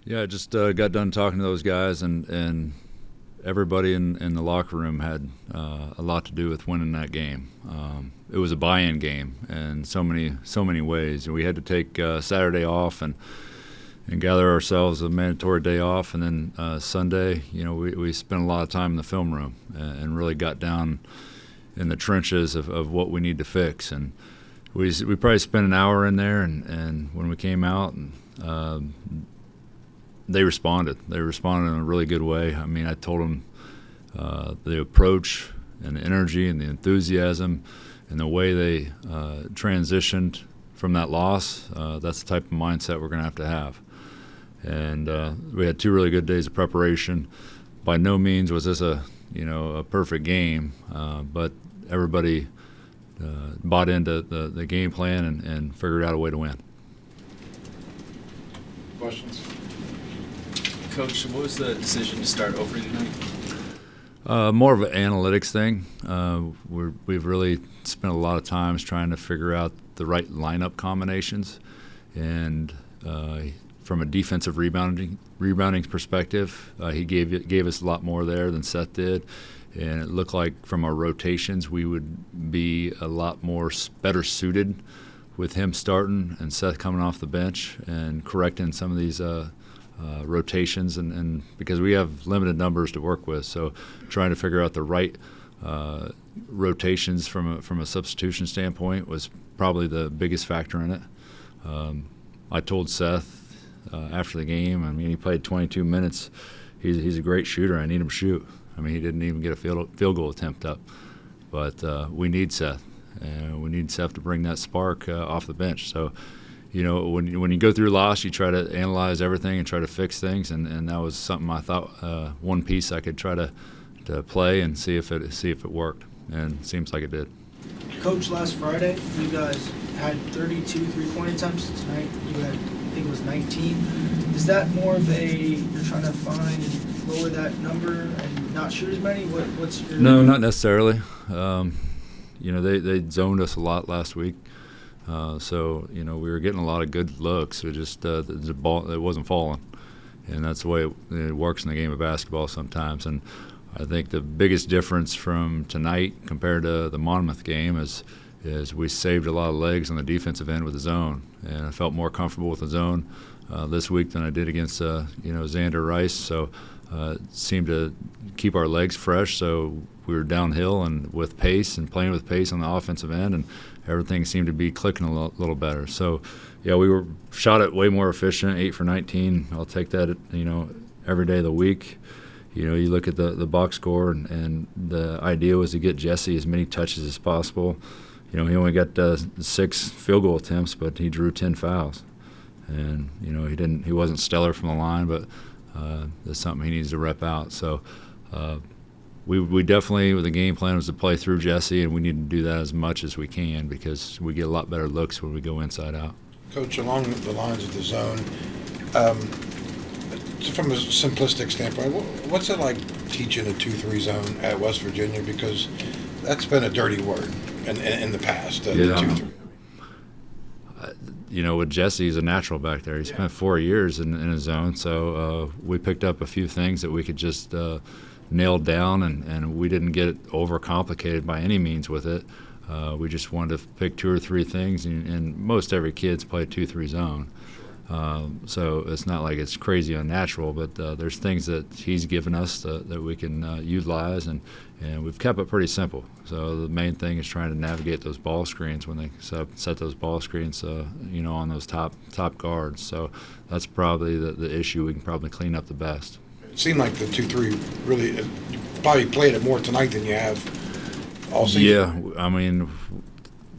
Yeah, I just got done talking to those guys, and everybody in the locker room had a lot to do with winning that game. It was a buy-in game in so many ways. We had to take Saturday off and gather ourselves a mandatory day off, and then Sunday, we spent a lot of time in the film room and really got down in the trenches of what we need to fix. And we probably spent an hour in there, and when we came out, and they responded. They responded in a really good way. I mean, I told them the approach and the energy and the enthusiasm and the way they transitioned from that loss, that's the type of mindset we're going to have. And we had 2 really good days of preparation. By no means was this a perfect game, but everybody bought into the game plan and figured out a way to win. Questions? Coach, what was the decision to start Overy tonight? More of an analytics thing. We've really spent a lot of times trying to figure out the right lineup combinations, and from a defensive rebounding perspective, he gave us a lot more there than Seth did, and it looked like from our rotations we would be a lot more better suited with him starting and Seth coming off the bench and correcting some of these rotations, and because we have limited numbers to work with, so trying to figure out the right rotations from a substitution standpoint was probably the biggest factor in it. I told Seth after the game, I mean, he played 22 minutes. He's a great shooter. I need him to shoot. I mean, he didn't even get a field goal attempt up, but we need Seth, and we need Seth to bring that spark off the bench. So, when you go through loss, you try to analyze everything and try to fix things, and that was something I thought one piece I could try to play and see if it worked, and it seems like it did. Coach, last Friday you guys had 32 3-point attempts. Tonight you had, I think it was 19. Is that more of you're trying to find and lower that number and not shoot as many? What's your? No, not necessarily. They zoned us a lot last week. So we were getting a lot of good looks. It just the ball, it wasn't falling, and that's the way it works in the game of basketball sometimes. And I think the biggest difference from tonight compared to the Monmouth game is we saved a lot of legs on the defensive end with the zone, and I felt more comfortable with the zone this week than I did against Xander Rice. So it seemed to keep our legs fresh. So we were downhill and with pace and playing with pace on the offensive end, and everything seemed to be clicking a little better. So, yeah, we were shot at way more efficient, 8 for 19. I'll take that, every day of the week. You look at the box score, and the idea was to get Jesse as many touches as possible. He only got 6 field goal attempts, but he drew 10 fouls. And, he wasn't stellar from the line, but that's something he needs to rep out. So, we definitely, the game plan was to play through Jesse, and we need to do that as much as we can because we get a lot better looks when we go inside out. Coach, along the lines of the zone, from a simplistic standpoint, what's it like teaching a 2-3 zone at West Virginia? Because that's been a dirty word in the past, the 2-3. With Jesse, he's a natural back there. He spent 4 years in a zone, so we picked up a few things that we could just nailed down, and we didn't get overcomplicated by any means with it. We just wanted to pick 2 or 3 things, and most every kid's play 2-3 zone. So it's not like it's crazy unnatural, but there's things that he's given us that we can utilize, and we've kept it pretty simple. So the main thing is trying to navigate those ball screens when they set those ball screens, on those top guards. So that's probably the issue we can probably clean up the best. It seemed like the 2-3 really, you probably played it more tonight than you have all season. Yeah, I mean,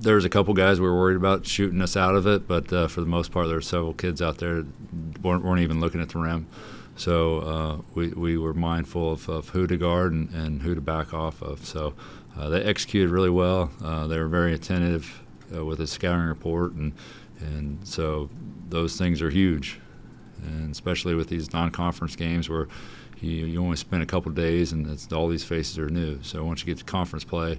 there's a couple guys we were worried about shooting us out of it, but for the most part, there were several kids out there that weren't even looking at the rim. So we were mindful of who to guard and who to back off of. So they executed really well. They were very attentive with the scouting report, and so those things are huge. And especially with these non-conference games where you only spend a couple days and all these faces are new. So once you get to conference play,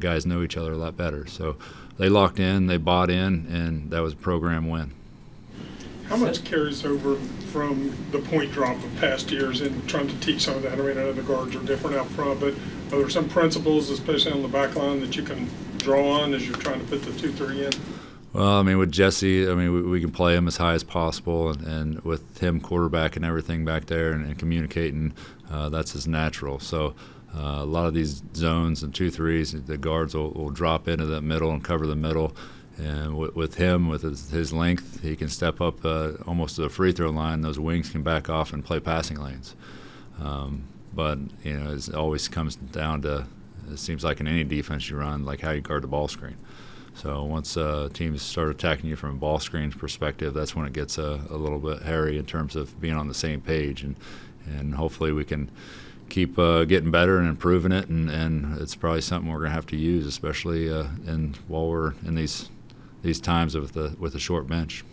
guys know each other a lot better. So they locked in, they bought in, and that was a program win. How much carries over from the point drop of past years in trying to teach some of that? I mean, I know the guards are different out front, but are there some principles, especially on the back line, that you can draw on as you're trying to put the 2-3 in? Well, I mean, with Jesse, I mean, we can play him as high as possible, and with him quarterback and everything back there and communicating, that's his natural. So a lot of these zones and 2-3s, the guards will drop into the middle and cover the middle. And with him, with his length, he can step up almost to the free throw line. Those wings can back off and play passing lanes. But, you know, it always comes down to, it seems like in any defense you run, like how you guard the ball screen. So once teams start attacking you from a ball screen perspective, that's when it gets a little bit hairy in terms of being on the same page. And hopefully we can keep getting better and improving it. And it's probably something we're going to have to use, especially while we're in these times with a short bench.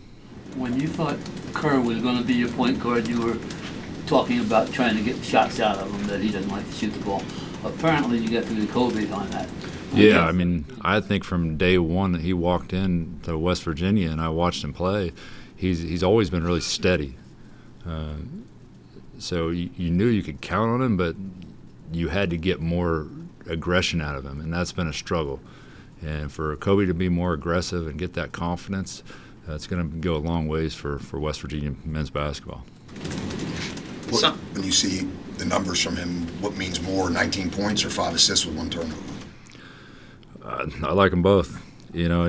When you thought Kerr was going to be your point guard, you were talking about trying to get shots out of him, that he doesn't like to shoot the ball. Apparently you got to do Kobe on that. Yeah, I mean, I think from day one that he walked in to West Virginia and I watched him play, he's always been really steady. So you knew you could count on him, but you had to get more aggression out of him, and that's been a struggle. And for Kobe to be more aggressive and get that confidence, it's going to go a long ways for West Virginia men's basketball. When you see the numbers from him, what means more, 19 points or 5 assists with 1 turnover? I like them both. You know,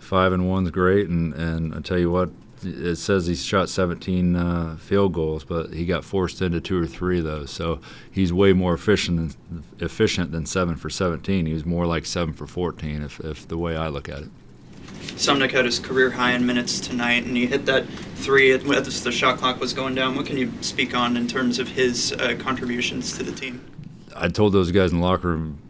5 and 1's great, and I tell you what, it says he shot 17 field goals, but he got forced into 2 or 3 of those. So he's way more efficient than 7 for 17. He was more like 7 for 14, if the way I look at it. Sumnick had his career high in minutes tonight, and he hit that 3 as the shot clock was going down. What can you speak on in terms of his contributions to the team? I told those guys in the locker room,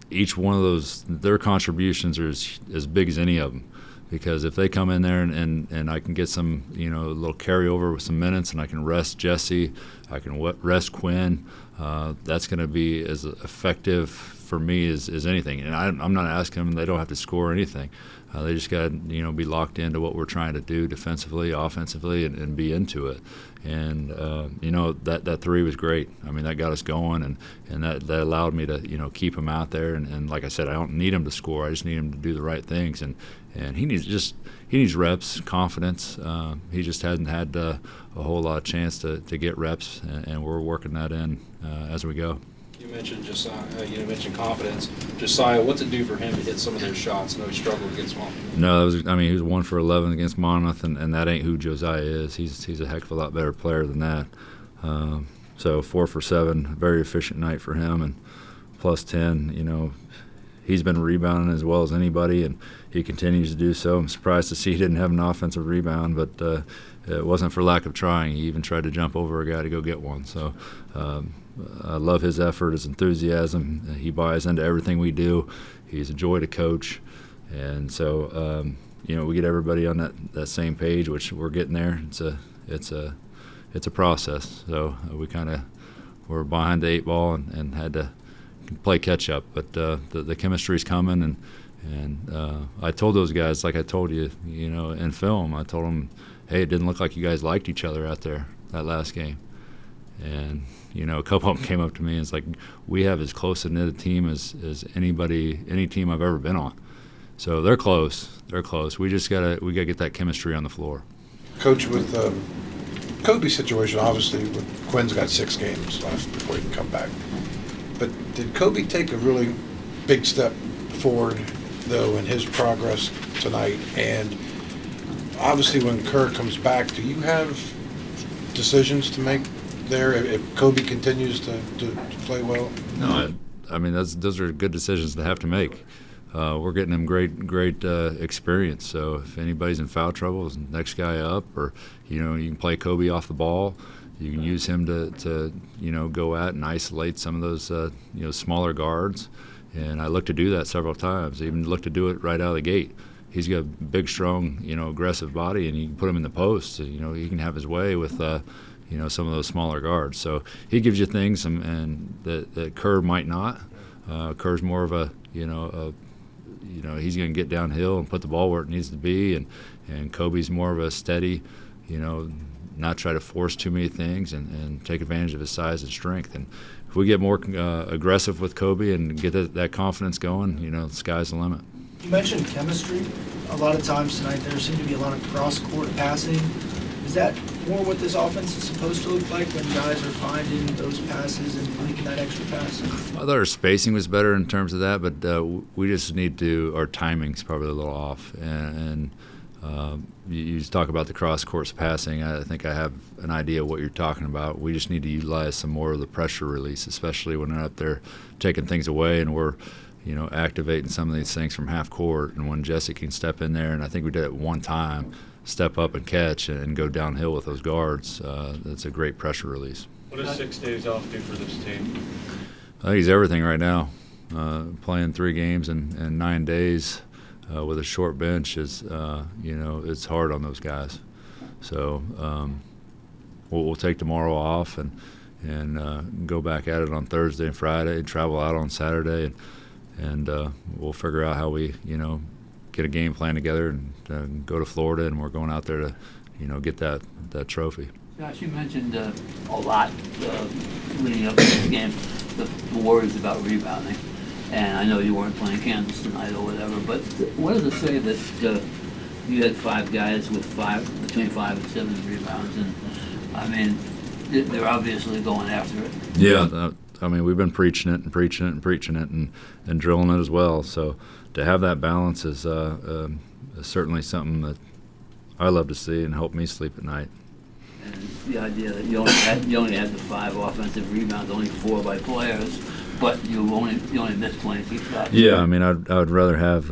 each one of those, their contributions are as big as any of them. Because if they come in there and I can get some, you know, a little carryover with some minutes, and I can rest Jesse, I can rest Quinn, that's going to be as effective for me as anything. And I'm not asking them; they don't have to score anything. They just got to, you know, be locked into what we're trying to do defensively, offensively, and be into it. And you know, that 3 was great. I mean, that got us going, and that allowed me to, you know, keep him out there. And like I said, I don't need him to score. I just need him to do the right things. And he needs reps, confidence. He just hasn't had a whole lot of chance to get reps, and we're working that in as we go. You mentioned mentioned confidence. Josiah, what's it do for him to hit some of those shots? I know he struggled against Monmouth. No, he was 1 for 11 against Monmouth, and that ain't who Josiah is. He's a heck of a lot better player than that. So 4 for 7, very efficient night for him, and plus 10. You know, he's been rebounding as well as anybody, and he continues to do so. I'm surprised to see he didn't have an offensive rebound, but it wasn't for lack of trying. He even tried to jump over a guy to go get one. So I love his effort, his enthusiasm. He buys into everything we do. He's a joy to coach. And so, you know, we get everybody on that same page, which we're getting there. It's a process. So we're behind the 8 ball and had to play catch up. But the chemistry's coming, and I told those guys, like I told you, you know, in film, I told them, hey, it didn't look like you guys liked each other out there that last game. And, you know, a couple of them came up to me and it's like, we have as close a knit team as any team I've ever been on. So they're close. We just gotta get that chemistry on the floor. Coach, with Kobe's situation, obviously, Quinn's got 6 games left before he can come back. But did Kobe take a really big step forward, though, in his progress tonight? And obviously, when Kerr comes back, do you have decisions to make there if Kobe continues to play well? No, I mean those are good decisions to have to make. We're getting him great experience. So if anybody's in foul trouble, it's the next guy up, or you know, you can play Kobe off the ball. You can use him to you know, go out and isolate some of those you know, smaller guards. And I look to do that several times. I even look to do it right out of the gate. He's got a big, strong, you know, aggressive body, and you can put him in the post. So, you know, he can have his way with you know, some of those smaller guards. So he gives you things, and that Kerr might not. Kerr's more of a you know, he's going to get downhill and put the ball where it needs to be, and Kobe's more of a steady, you know, not try to force too many things and take advantage of his size and strength. And if we get more aggressive with Kobe and get that confidence going, you know, the sky's the limit. You mentioned chemistry. A lot of times tonight there seemed to be a lot of cross-court passing. Is that more what this offense is supposed to look like when guys are finding those passes and making that extra pass? I thought our spacing was better in terms of that, but we just need to, our timing's probably a little off. And you just talk about the cross-court passing. I think I have an idea of what you're talking about. We just need to utilize some more of the pressure release, especially when they're up there taking things away and we're, you know, activating some of these things from half court. And when Jesse can step in there, and I think we did it one time, step up and catch and go downhill with those guards, that's a great pressure release. What does 6 days off do for this team? I think he's everything right now. Playing 3 games in 9 days with a short bench is, you know, it's hard on those guys. So we'll take tomorrow off and go back at it on Thursday and Friday, and travel out on Saturday, and we'll figure out how we, you know, get a game plan together and go to Florida, and we're going out there to, you know, get that trophy. Josh, you mentioned a lot leading up to this game, the worries about rebounding. And I know you weren't playing Kansas tonight or whatever, but what does it say that you had 5 guys with between 5 and 7 rebounds? And I mean, they're obviously going after it. Yeah, I mean, we've been preaching it and preaching it and preaching it and drilling it as well. So to have that balance is certainly something that I love to see and help me sleep at night. And the idea that you only had the 5 offensive rebounds, only 4 by players, but you only missed 22 shots. Yeah, I mean, I would rather have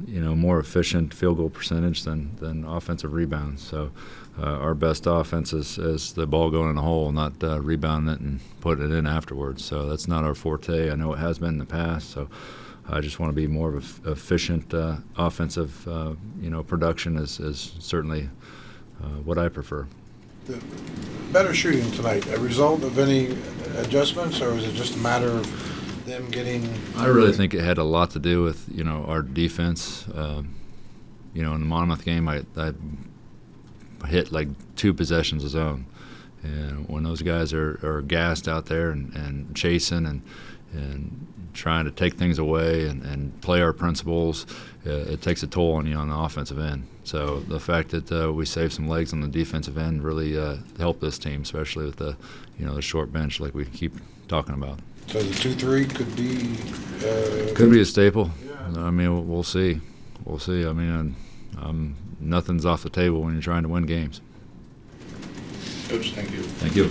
you know, more efficient field goal percentage than offensive rebounds. So our best offense is the ball going in the hole, not rebounding it and putting it in afterwards. So that's not our forte. I know it has been in the past. So I just want to be more of a efficient offensive, you know, production is certainly what I prefer. The better shooting tonight, a result of any adjustments, or was it just a matter of them getting? I really think it had a lot to do with, you know, our defense. You know, in the Monmouth game, I hit like 2 possessions of zone, and when those guys are gassed out there and chasing and trying to take things away and play our principles, it takes a toll on you on the offensive end. So the fact that we saved some legs on the defensive end really helped this team, especially with the, you know, the short bench like we keep talking about. So the 2-3 could be a staple. Yeah. I mean, we'll see. We'll see. I mean, nothing's off the table when you're trying to win games. Coach, thank you. Thank you.